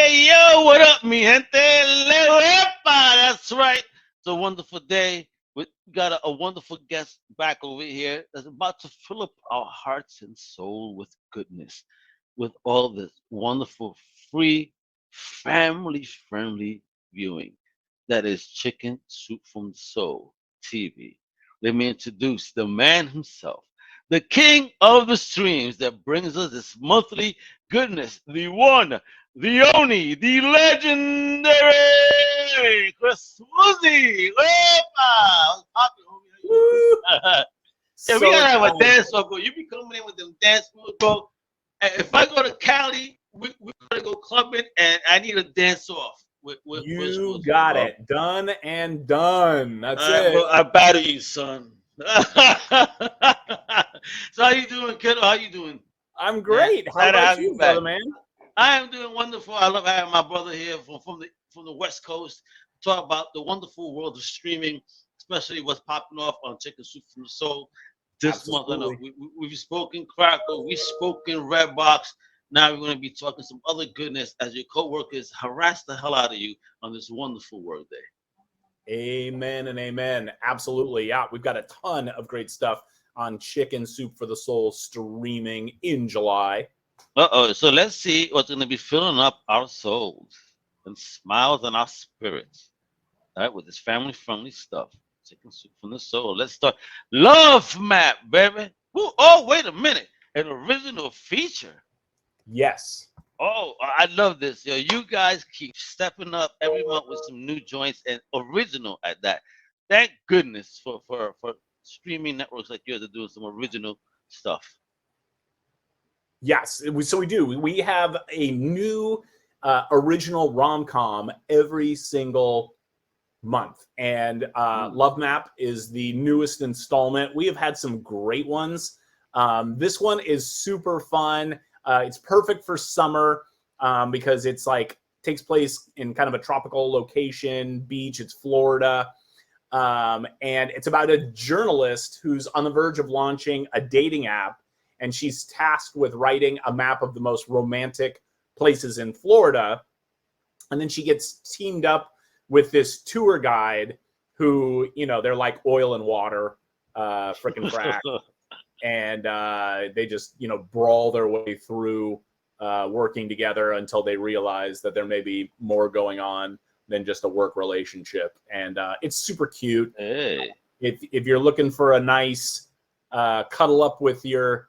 Hey, yo, what up, mi gente? Lewepa, that's right. It's a wonderful day. We got a wonderful guest back over here that's about to fill up our hearts and soul with goodness, with all this wonderful, free, family friendly viewing. That is Chicken Soup from the Soul TV. Let me introduce the man himself, the king of the streams that brings us this monthly goodness, the one, the only, the legendary Chris Woolsey. What's poppin', homie? How you Woo! doing? Yeah, we So gotta have a excited. dance off, bro. You be coming in with them dance moves, bro. If I go to Cali, we gotta go clubbing, and I need a dance off with Chris You Woolsey, got bro. it. Done and done. All That's right, it. bro. I battle you, son. So how you doing, kiddo? How you doing? I'm Man, great. How excited to about have you you, back. brother man? I am doing wonderful. I love having my brother here from the West Coast. Talk about the wonderful world of streaming, especially what's popping off on Chicken Soup from the Soul this month. I know Absolutely. we've spoken Crackle, we've spoken Redbox. Now we're going to be talking some other goodness as your coworkers harass the hell out of you on this wonderful work day. Amen and amen. Absolutely. Yeah, we've got a ton of great stuff on Chicken Soup for the Soul streaming in July. Uh-oh. So let's see what's going to be filling up our souls and smiles on our spirits. All right, with this family friendly stuff. Chicken Soup from the Soul. Let's start. Love Map, baby. Ooh, oh, wait a minute. An original feature. Yes. Oh, I love this. Yo, you guys keep stepping up every month with some new joints and original at that. Thank goodness for streaming networks like yours that doing some original stuff. Yes. So we do. We have a new original rom-com every single month. And Mm. Love Map is the newest installment. We have had some great ones. This one is super fun. It's perfect for summer because it's like takes place in kind of a tropical location, beach. It's Florida. And it's about a journalist who's on the verge of launching a dating app. And she's tasked with writing a map of the most romantic places in Florida. And then she gets teamed up with this tour guide who, you know, they're like oil and water, freaking frack. And they just, you know, brawl their way through working together until they realize that there may be more going on than just a work relationship. And it's super cute. Hey. If you're looking for a nice cuddle up with your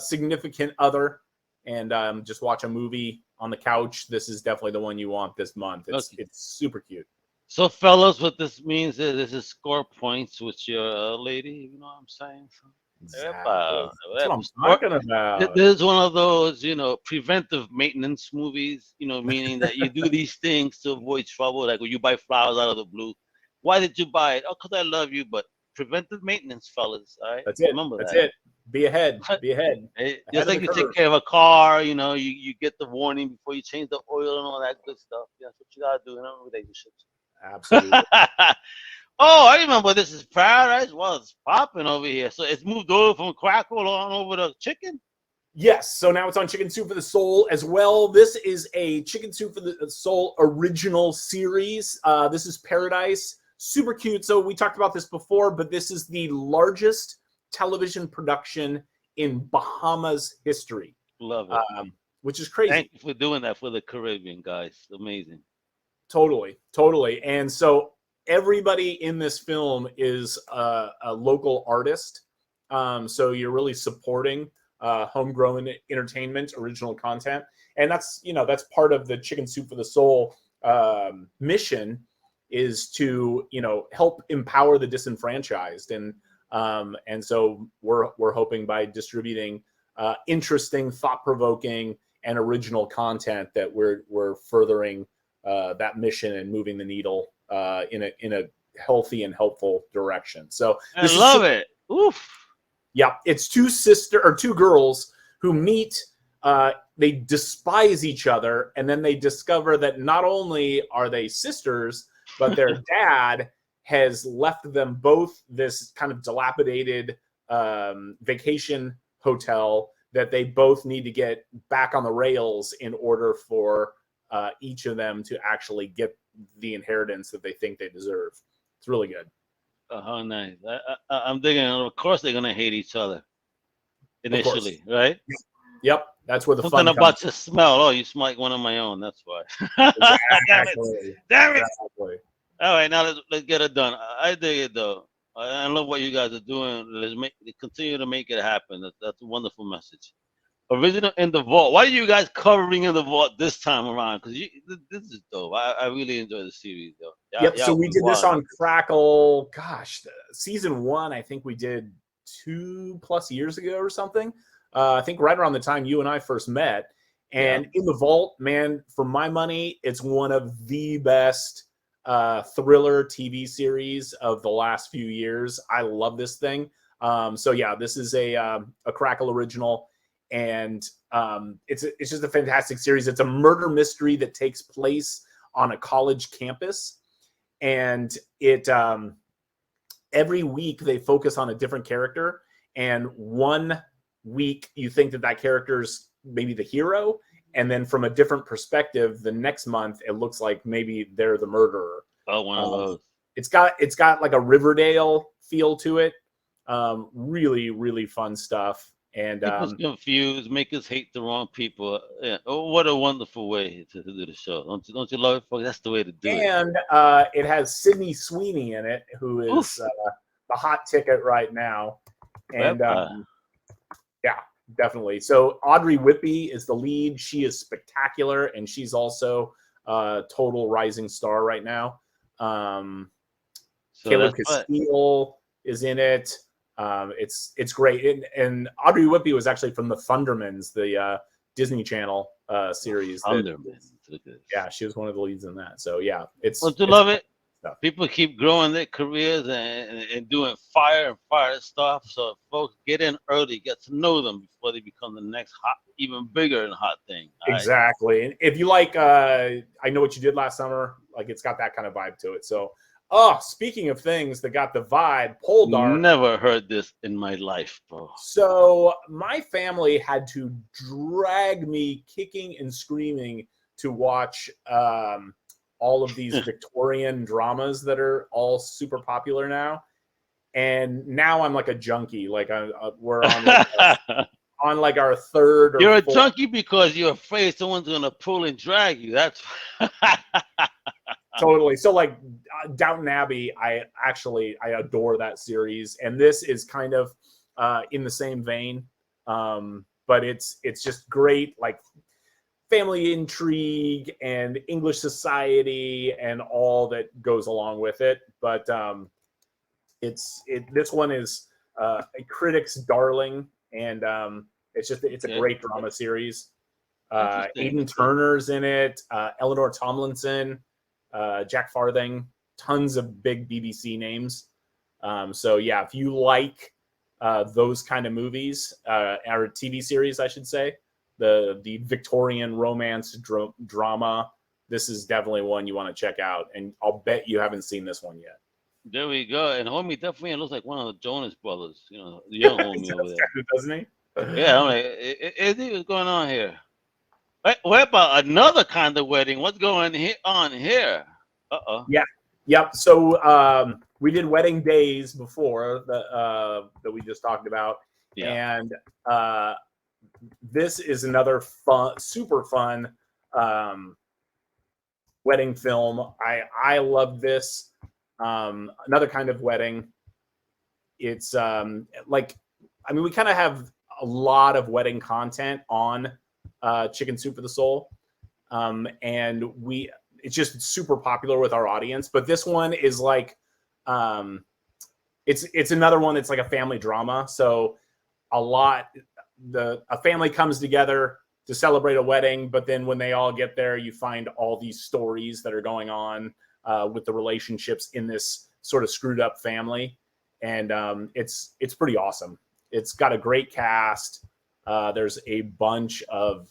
significant other and just watch a movie on the couch, this is definitely the one you want this month. Okay. It's super cute. So, fellas, what this means is this is score points with your lady. You know what I'm saying? So, Exactly. epa, That's what I'm score. talking about. This is one of those, preventive maintenance movies. Meaning that you do these things to avoid trouble. Like when you buy flowers out of the blue. Why did you buy it? Oh, because I love you. But preventive maintenance, fellas. All right, That's it. remember That's that. it. Be ahead. Be ahead. Just Ahead of like the you take curve. care of a car, you get the warning before you change the oil and all that good stuff. Yeah, that's what you gotta do in a relationship. Absolutely. Oh, I remember this is paradise. Well, it's popping over here. So it's moved over from crackle on over to chicken. Yes. So now it's on Chicken Soup for the Soul as well. This is a Chicken Soup for the Soul original series. This is Paradise. Super cute. So we talked about this before, but this is the largest television production in Bahamas history, Love it. which is crazy. Thank you for doing that for the Caribbean, guys. Amazing. Totally, totally. And so everybody in this film is a local artist. So you're really supporting homegrown entertainment, original content, and that's part of the Chicken Soup for the Soul mission is to help empower the disenfranchised, and so we're hoping by distributing interesting, thought-provoking, and original content that we're furthering that mission and moving the needle in a healthy and helpful direction. So I this love is it. Oof. yeah, it's two girls who meet. They despise each other, and then they discover that not only are they sisters, but their dad has left them both this kind of dilapidated vacation hotel that they both need to get back on the rails in order for each of them to actually get the inheritance that they think they deserve. It's really good. Oh, nice. I'm thinking, of course, they're gonna hate each other Of course. initially, right? Yep. That's where the Something fun comes. about your smell. Oh, you smell like one of my own. That's why. Damn it! Exactly. Damn it! Exactly. All right, now let's get it done. I dig it though. I love what you guys are doing. Continue to make it happen. That's a wonderful message. Original in the vault. Why are you guys covering in the vault this time around? Because this is dope. I really enjoy the series though. Yep. So Y'all we be did this wild. on Crackle. Gosh, season 1. I think we did 2+ years ago or something. I think right around the time you and I first met. And in the vault, man, for my money, it's one of the best thriller TV series of the last few years. I love this thing. So yeah, this is a Crackle original, and it's just a fantastic series. It's a murder mystery that takes place on a college campus, and it every week they focus on a different character, and one week you think that character's maybe the hero, and then from a different perspective the next month it looks like maybe they're the murderer. Oh, one of those. It's got like a Riverdale feel to it. Really, really fun stuff. And Keep us confused, make us hate the wrong people. Yeah. Oh, what a wonderful way to do the show. Don't you love it, folks? That's the way to do it. And it has Sydney Sweeney in it, who is the hot ticket right now. And yeah, definitely. So Audrey Whippy is the lead. She is spectacular, and she's also a total rising star right now. Caleb Castile is in it. It's great. And Audrey Whippy was actually from the Thundermans, the Disney Channel series. Thundermans. Yeah, she was one of the leads in that. So yeah, Don't you love it? Stuff. People keep growing their careers and doing fire stuff. So folks, get in early, get to know them before they become the next hot, even bigger and hot thing. Exactly. And if you like, I Know What You Did Last Summer, like it's got that kind of vibe to it. So, speaking of things that got the vibe, Poldark. Never heard this in my life, bro. So my family had to drag me kicking and screaming to watch all of these Victorian dramas that are all super popular now. And now I'm like a junkie. Like we're on like our third or You're fourth. A junkie because you're afraid someone's going to pull and drag you. That's totally. So like Downton Abbey, I adore that series. And this is kind of in the same vein. But it's just great, like family intrigue and English society and all that goes along with it. But this one is a critic's darling, and it's a great drama series. Aidan Turner's in it, Eleanor Tomlinson, Jack Farthing, tons of big BBC names. So yeah, if you like those kind of movies, or TV series, I should say, the Victorian romance drama, this is definitely one you want to check out, and I'll bet you haven't seen this one yet. There we go. And homie definitely looks like one of the Jonas brothers, the young homie over there, doesn't he? Yeah, I'm like, what's going on here? What about another kind of wedding? What's going on here? Yeah. Yep. So we did Wedding Days before that we just talked about, and this is another super fun wedding film. I love this. Another kind of wedding. It's we kind of have a lot of wedding content on Chicken Soup for the Soul, and it's just super popular with our audience. But this one is like it's another one that's like a family drama. So a family comes together to celebrate a wedding, but then when they all get there, you find all these stories that are going on with the relationships in this sort of screwed up family. And it's pretty awesome. It's got a great cast. There's a bunch of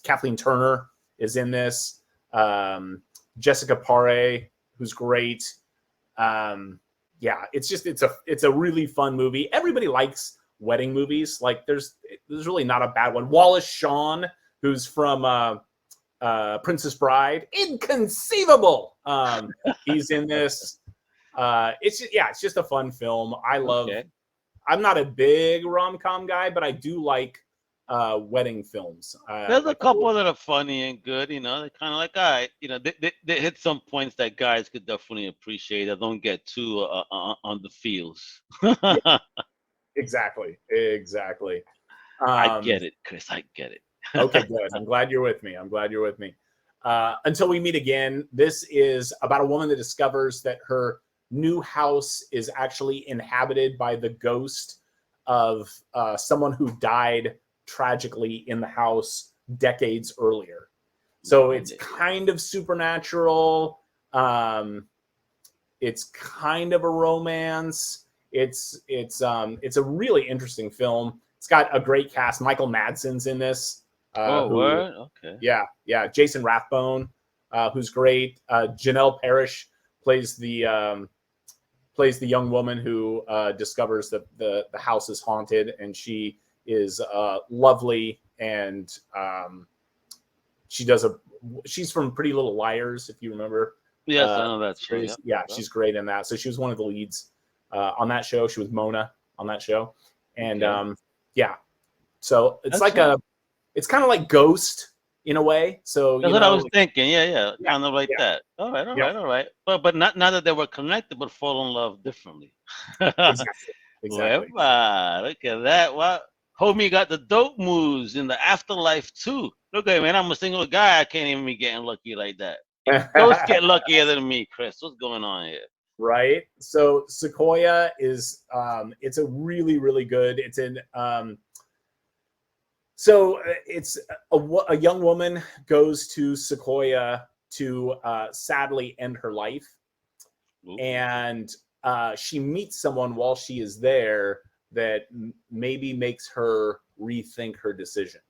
Kathleen Turner is in this. Jessica Paré, who's great. It's a really fun movie. Everybody likes wedding movies. Like there's really not a bad one. Wallace Shawn, who's from Princess Bride. Inconceivable. He's in this. It's just a fun film. Okay. I'm not a big rom-com guy, but I do like wedding films. There's a Like couple that are funny and good, you know. They're kind of like, all right, you know, they hit some points that guys could definitely appreciate. I don't get too on the feels. yeah, exactly. I get it, Chris. I get it. Okay, good. I'm glad you're with me. Until we meet again, this is about a woman that discovers that her new house is actually inhabited by the ghost of someone who died tragically in the house decades earlier. So it's kind of supernatural. It's kind of a romance. It's a really interesting film. It's got a great cast. Michael Madsen's in this. Word? Okay. Yeah. Jason Rathbone, who's great. Janelle Parrish plays the young woman who discovers that the house is haunted, and she is lovely, and she's from Pretty Little Liars, if you remember. Yes, I know that show. Yeah, she's great in that. So she was one of the leads on that show. She was Mona on that show, and yeah. So it's it's kind of like Ghost in a way. So that's what I was thinking. Yeah, kind of like that. All right. But not that they were connected, but fall in love differently. Exactly. Well, look at that. Well, homie got the dope moves in the afterlife too. Look at me, man. I'm a single guy. I can't even be getting lucky like that. Ghosts get luckier than me, Chris. What's going on here? Right. So Sequoia is it's a really, really good. It's in so it's a young woman goes to Sequoia to sadly end her life. Ooh. And she meets someone while she is there that maybe makes her rethink her decision.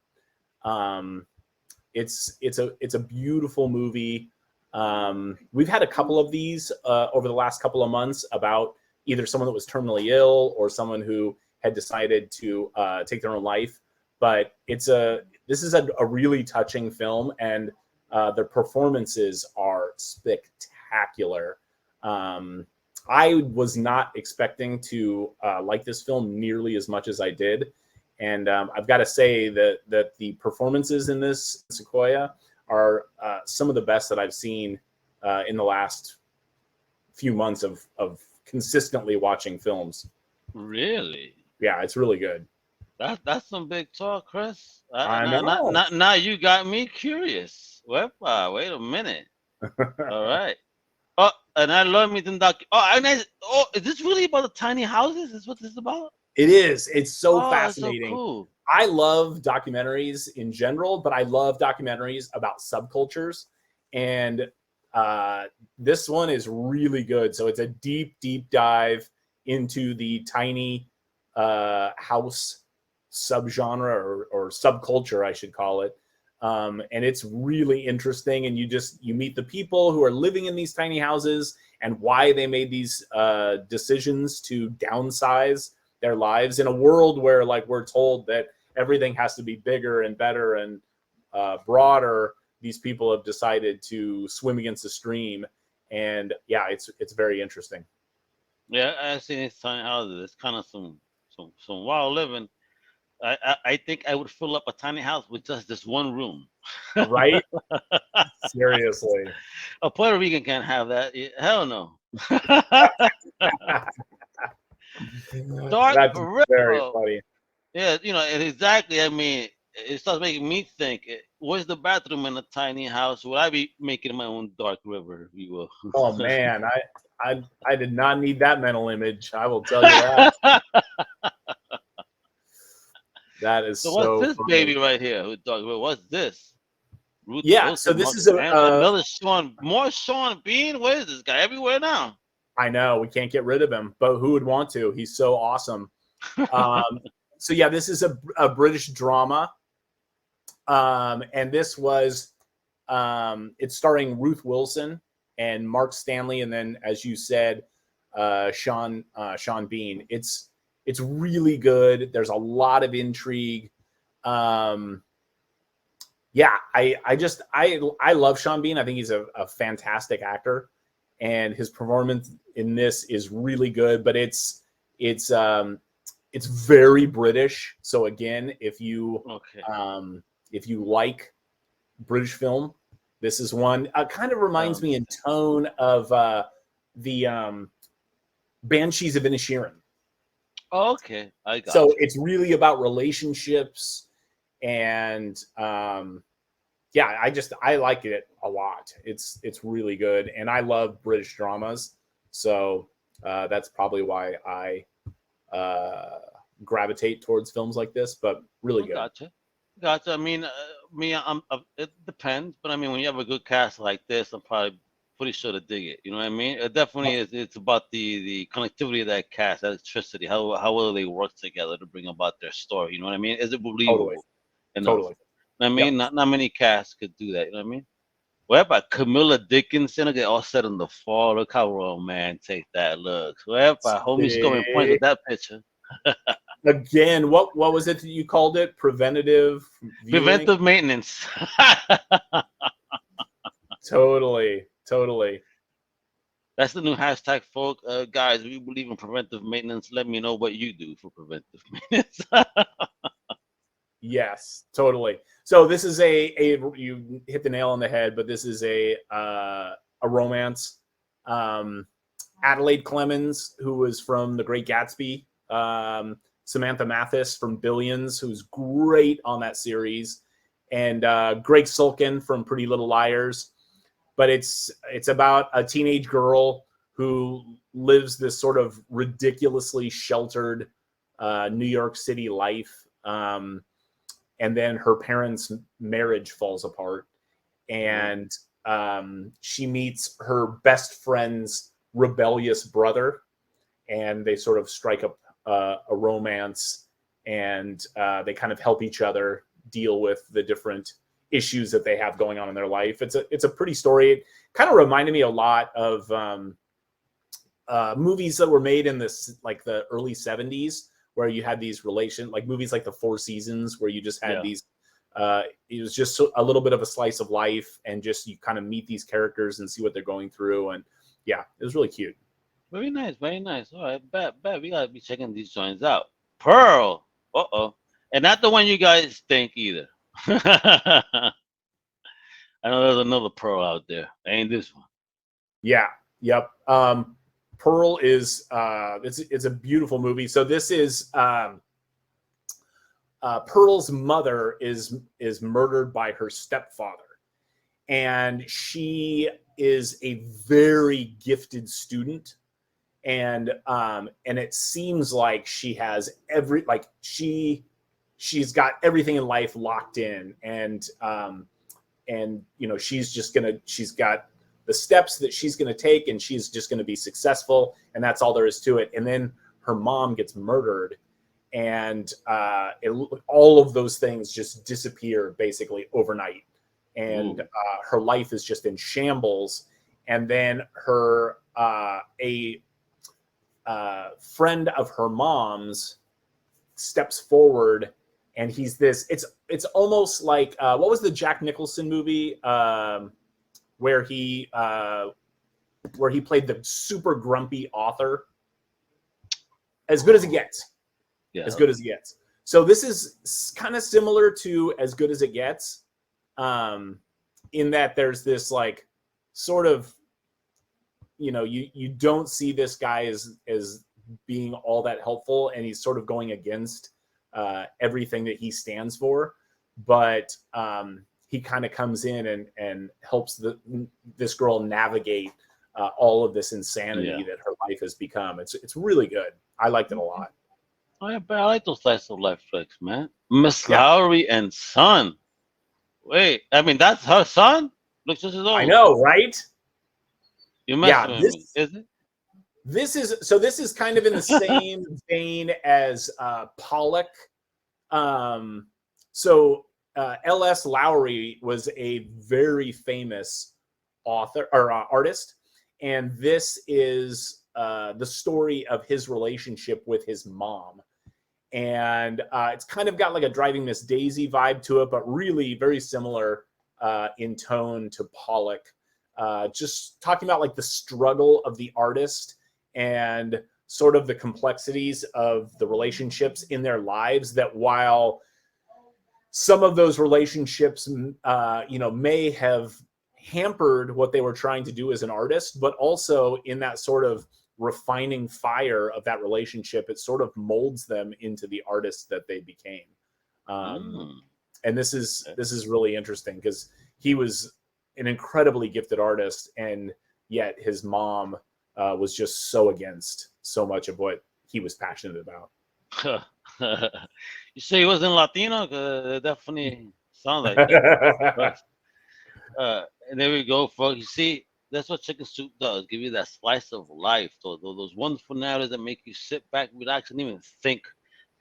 It's a beautiful movie. We've had a couple of these over the last couple of months about either someone that was terminally ill or someone who had decided to take their own life. But this is a really touching film, and the performances are spectacular. I was not expecting to like this film nearly as much as I did. And I've got to say that the performances in this Sequoia are some of the best that I've seen in the last few months of consistently watching films. Really? Yeah, it's really good. That's some big talk, Chris. I know. Now you got me curious. Wait a minute. All right. Oh, and I love me the doc. Is this really about the tiny houses? Is what this is about? It is. It's so fascinating. So cool. I love documentaries in general, but I love documentaries about subcultures. And this one is really good. So it's a deep, deep dive into the tiny house subgenre or subculture, I should call it. And it's really interesting. And you meet the people who are living in these tiny houses and why they made these decisions to downsize their lives in a world where, like, we're told that everything has to be bigger and better and broader. These people have decided to swim against the stream, and yeah, it's very interesting. Yeah, I've seen these tiny houses. It's kind of some wild living. I think I would fill up a tiny house with just this one room. Right? Seriously. A Puerto Rican can't have that. Hell no. That's very funny. Yeah, and exactly. I mean, it starts making me think: where's the bathroom in a tiny house? Would I be making my own dark river? If you will. Oh man, I did not need that mental image. I will tell you that. That is so. What's this funny. Baby right here? What's this? Ruth Wilson, so this is another more Sean Bean. Where is this guy? Everywhere now. I know, we can't get rid of him, but who would want to? He's so awesome. So yeah, this is a British drama, and this was it's starring Ruth Wilson and Mark Stanley, and then, as you said, Sean Bean. It's really good. There's a lot of intrigue. Yeah, I love Sean Bean. I think he's a fantastic actor, and his performance in this is really good. But it's very British. So again, Okay. if you like British film, this is one. Kind of reminds me in Understand. tone of the Banshees of Inisherin. Okay, I So got you. it's really about relationships and yeah, I like it a lot. It's really good, and I love British dramas, so that's probably why I gravitate towards films like this. But really I good. gotcha. Gotcha. I mean, me, it depends, but I mean, when you have a good cast like this, I'm probably pretty sure to dig it. You know what I mean? It definitely is. It's about the connectivity of that cast, that electricity. How well they work together to bring about their story. You know what I mean? Is it Totally, believable enough? totally. You know what I mean, Yep. not many casts could do that. You know what I mean? What about Camilla Dickinson? Look at all set in the fall. Look how romantic that looks. What about homie scoring points See, with that picture? again, what was it that you called it? Preventative viewing. Preventive maintenance. Totally, totally. That's the new hashtag, folks. Guys, we believe in preventive maintenance. Let me know what you do for preventive maintenance. Yes, totally. So this is a you hit the nail on the head, but this is a romance. Um, Adelaide Clemens, who was from The Great Gatsby, Samantha Mathis from Billions, who's great on that series, and Greg Sulkin from Pretty Little Liars. But it's about a teenage girl who lives this sort of ridiculously sheltered New York City life. And then her parents' marriage falls apart, Ooh, and she meets her best friend's rebellious brother, and they sort of strike up a romance, and they kind of help each other deal with the different issues that they have going on in their life. It's a pretty story. It kind of reminded me a lot of movies that were made in this like the early 70s, where you had these like movies like The Four Seasons, where you just had yeah. these it was just a little bit of a slice of life, and just you kind of meet these characters and see what they're going through. And yeah, it was really cute. Very nice, very nice. All right, bet. We gotta be checking these joints out. Pearl. Uh-oh. And not the one you guys think either. I know there's another Pearl out there. Ain't this one. Yeah, yep. Pearl is it's a beautiful movie. So this is Pearl's mother is murdered by her stepfather, and she is a very gifted student, and it seems like she has she's got everything in life locked in, and you know she's got the steps that she's gonna take, and she's just gonna be successful, and that's all there is to it. And then her mom gets murdered, and all of those things just disappear basically overnight, and Ooh. her life is just in shambles. And then her a friend of her mom's steps forward, and he's this. It's almost like what was the Jack Nicholson movie where he played the super grumpy author? As Good as It Oh, Gets. As yeah. Good as It Gets. So this is kind of similar to As Good as It Gets, in that there's this like sort of, you don't see this guy as being all that helpful, and he's sort of going against everything that he stands for. But he kind of comes in and helps this girl navigate all of this insanity Yeah. that her life has become. It's really good. I liked it a lot. I like those slice of life flicks, man. Miss Yeah, Lowry and Son. Wait, I mean that's her son? Looks just as I old. know, right? You Yeah, messing with me, is it? this is kind of in the same vein as Pollock. Um, so L.S. Lowry was a very famous author or artist, and this is the story of his relationship with his mom. and it's kind of got like a Driving Miss Daisy vibe to it, but really very similar in tone to Pollock. Just talking about like the struggle of the artist and sort of the complexities of the relationships in their lives, that while some of those relationships, may have hampered what they were trying to do as an artist, but also in that sort of refining fire of that relationship, it sort of molds them into the artists that they became. And this is really interesting because he was an incredibly gifted artist, and yet his mom was just so against so much of what he was passionate about. You say he wasn't Latino? 'Cause it definitely sounds like that. But, and there we go, folks. You see, that's what Chicken Soup does. Give you that slice of life. Those wonderful narratives that make you sit back, relax, and even think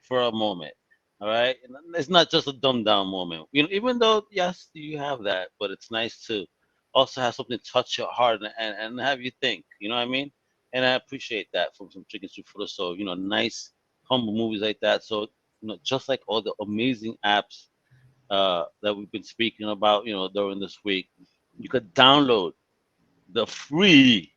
for a moment. All right? And it's not just a dumbed down moment. Even though, yes, you have that, but it's nice to also have something touch your heart and have you think. You know what I mean? And I appreciate that from some Chicken Soup for the Soul. Nice, humble movies like that. So, just like all the amazing apps that we've been speaking about, during this week, you could download the free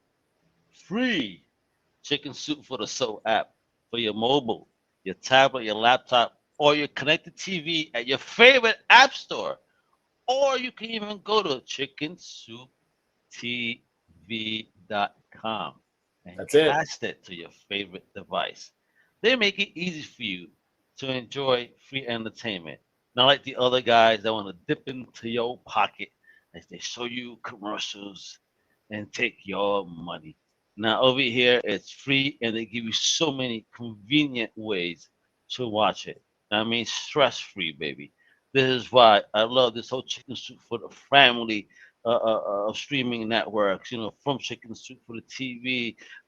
Chicken Soup for the Soul app for your mobile, your tablet, your laptop, or your connected TV at your favorite app store. Or you can even go to chickensouptv.com and That's it. cast it to your favorite device. They make it easy for you to enjoy free entertainment. Not like the other guys that want to dip into your pocket as they show you commercials and take your money. Now over here it's free and they give you so many convenient ways to watch it. I mean stress free, baby. This is why I love this whole Chicken Soup for the family of streaming networks. From Chicken Soup for the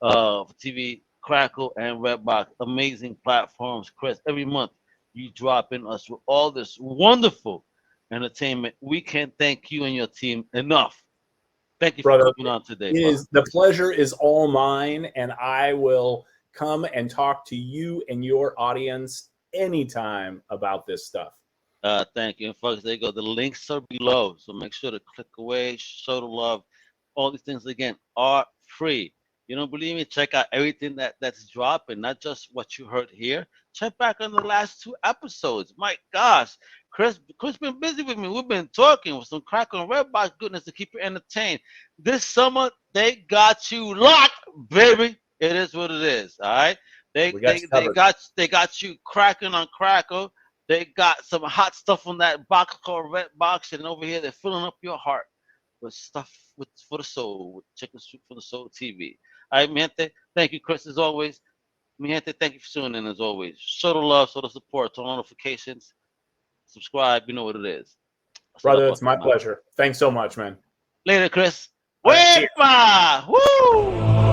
TV, Crackle, and Redbox. Amazing platforms, Chris. Every month you drop in us with all this wonderful entertainment. We can't thank you and your team enough. Thank you for Brother, coming on today, it brother. is the pleasure is all mine, and I will come and talk to you and your audience anytime about this stuff. Thank you. And folks, there you go. The links are below. So make sure to click away, show the love. All these things, again, are free. You don't believe me? Check out everything that's dropping, not just what you heard here. Check back on the last two episodes. My gosh, Chris been busy with me. We've been talking with some crack on Redbox goodness to keep you entertained. This summer, they got you locked, baby. It is what it is. All right. They We got they you they covered. got they got you cracking on Crackle. They got some hot stuff on that box called Red Box, and over here they're filling up your heart with stuff for the soul, with Chicken Soup for the Soul TV. All right, mi gente, thank you, Chris, as always. Mi gente, thank you for tuning in, as always. Show the love, show the support, turn on notifications, subscribe, you know what it is. Hasta la Brother, it's my próxima. pleasure. Thanks so much, man. Later, Chris. All right, see you. ¡Huepa! ¡Woo!